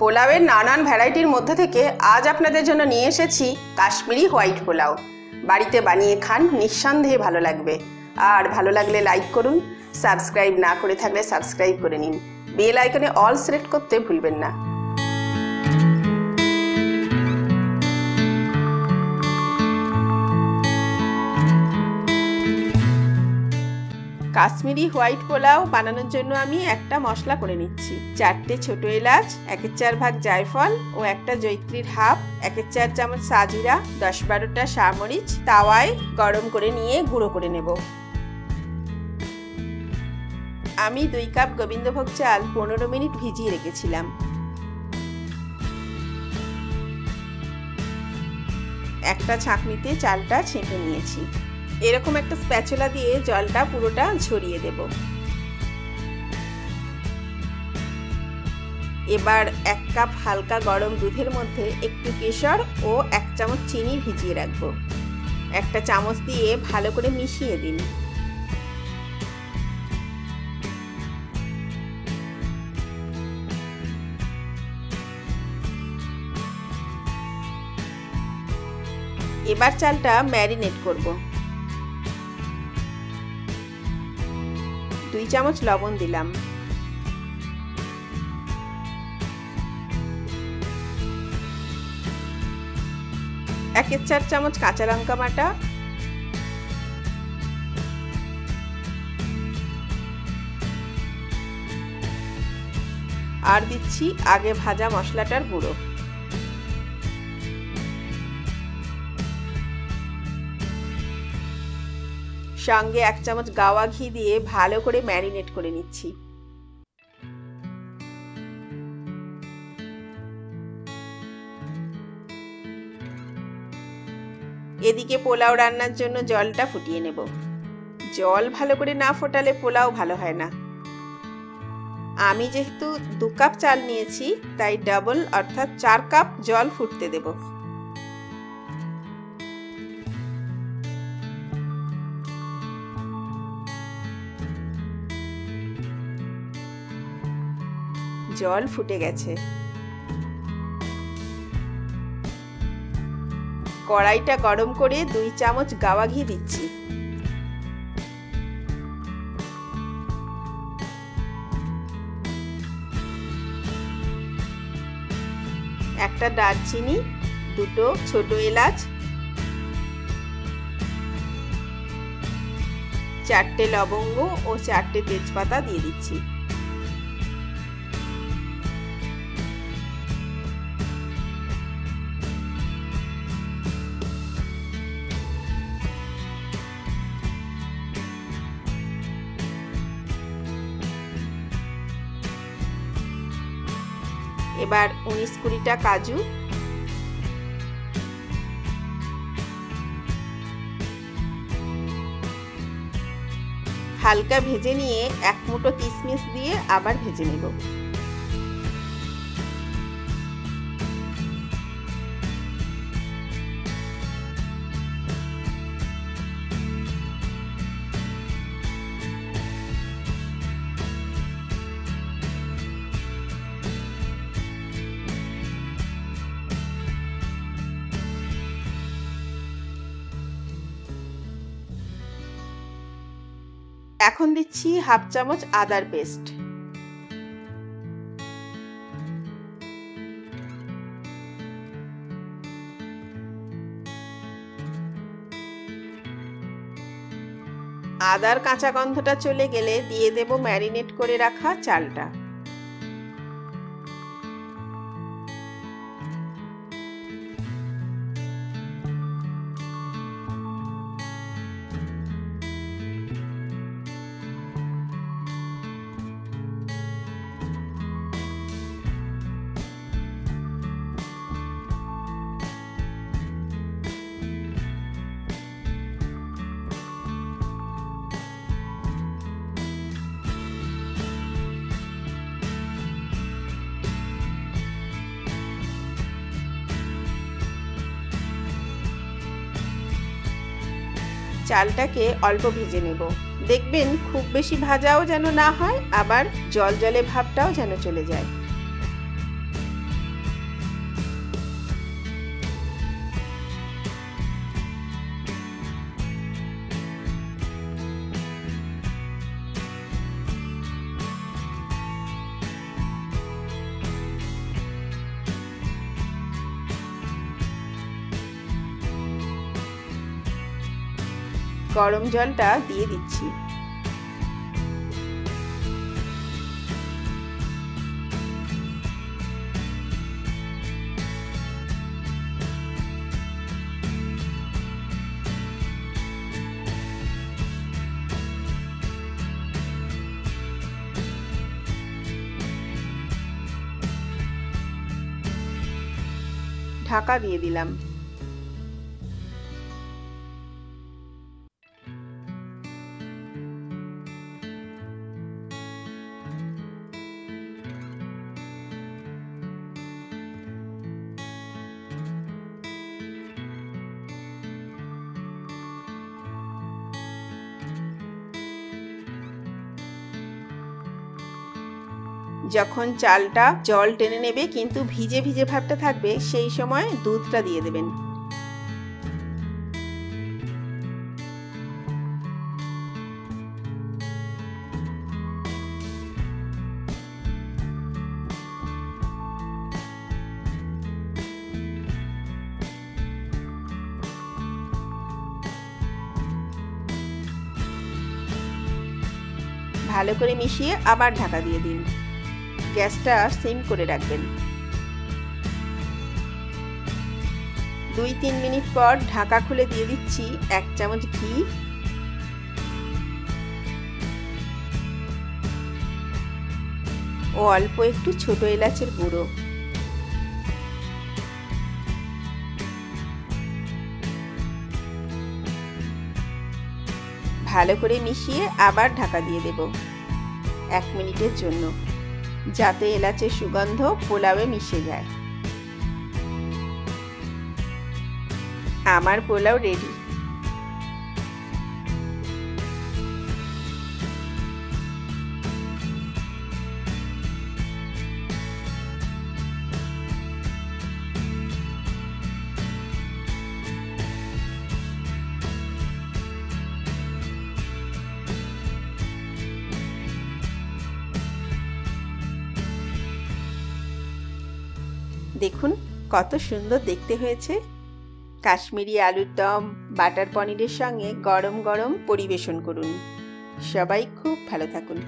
পোলাওয়ের নানান ভ্যারাইটির মধ্যে থেকে আজ আপনাদের জন্য নিয়ে এসেছি কাশ্মীরি হোয়াইট পোলাও। বাড়িতে বানিয়ে খান, নিঃসন্দেহে ভালো লাগবে। আর ভালো লাগলে লাইক করুন, সাবস্ক্রাইব না করে থাকলে সাবস্ক্রাইব করে নিন, বেল আইকনে অল সিলেক্ট করতে ভুলবেন না। কাশ্মীরি হোয়াইট পোলাও বানানোর জন্য আমি একটা মশলা করে নিচ্ছি। 4টে ছোট এলাচ, 1/4 ভাগ জায়ফল ও একটা জয়িত্রীর হাফ, 1/4 চামচ সাজিরা, 10-12টা শামরিচ তাওয়ায় গরম করে নিয়ে গুঁড়ো করে নেব। আমি 2 কাপ গোবিন্দভোগ চাল 15 মিনিট ভিজিয়ে রেখেছিলাম। একটা ছাঁকনিতে চালটা ছেঁকে নিয়েছি। এরকম একটা স্প্যাচুলা দিয়ে জলটা পুরোটা ঝরিয়ে দেব। এবার 1 কাপ হালকা গরম দুধের মধ্যে একটু কেশর ও 1 চামচ চিনি ভিজিয়ে রাখবো। একটা চামচ দিয়ে ভালো করে মিশিয়ে দিন। এবার চালটা ম্যারিনেট করব। 2 চামচ লবণ দিলাম, 1/4 চামচ কাঁচা লঙ্কা বাটা, আর দিচ্ছি আগে ভাজা মশলাটার গুঁড়ো। সঙ্গে 1 চামচ গাওয়া ঘি দিয়ে ভালো করে ম্যারিনেট করে নিচ্ছি। এদিকে পোলাও রান্নার জন্য জলটা ফুটিয়ে নেব। জল ভালো করে না ফোটালে পোলাও ভালো হয় না। আমি যেহেতু 2 কাপ চাল নিয়েছি তাই ডাবল অর্থাৎ 4 কাপ জল ফুটতে দেব। জল ফুটে গেছে। কড়াইটা গরম করে 2 চামচ গাওয়া ঘি দিচ্ছি। একটা দারচিনি, 2টো ছোট এলাচ, 4টে লবঙ্গ ও 4টে তেজপাতা দিয়ে দিচ্ছি। এবার 19-20টা কাজু, হালকা ভেজে নিয়ে 1 মুঠো কিশমিশ দিয়ে আবার ভেজে নেব। এখন দিচ্ছি 1/2 চামচ আদার পেস্ট। আদার কাঁচা গন্ধটা চলে গেলে দিয়ে দেব ম্যারিনেট করে রাখা চালটা। চালটাকে অল্প ভেজে নেব। দেখবেন খুব বেশি ভাজাও যেন না হয়, আবার জল জলে ভাবটাও যেন চলে যায়। গরম জলটা দিয়ে দিচ্ছি। ঢাকা দিয়ে দিলাম। যখন চালটা জল টেনে নেবে কিন্তু ভিজে ভিজে ভাবটা থাকবে, সেই সময় দুধটা দিয়ে দেবেন। ভালো করে মিশিয়ে আবার ঢাকা দিয়ে দিন। গ্যাসটা সিম করে রাখবেন। 2-3 মিনিট পর ঢাকা খুলে দিয়ে দিচ্ছি 1 চামচ ঘি, ও অল্প একটু ছোট এলাচের গুঁড়ো। ভালো করে মিশিয়ে আবার ঢাকা দিয়ে দেব 1 মিনিটের জন্য, যাতে এলাচের সুগন্ধ পোলাওয়ে মিশে যায়। আমার পোলাও রেডি। দেখুন কত সুন্দর দেখতে হয়েছে। কাশ্মীরি আলুর দম বাটার পনিরের সঙ্গে গরম গরম পরিবেশন করুন। সবাই খুব ভালো থাকুন।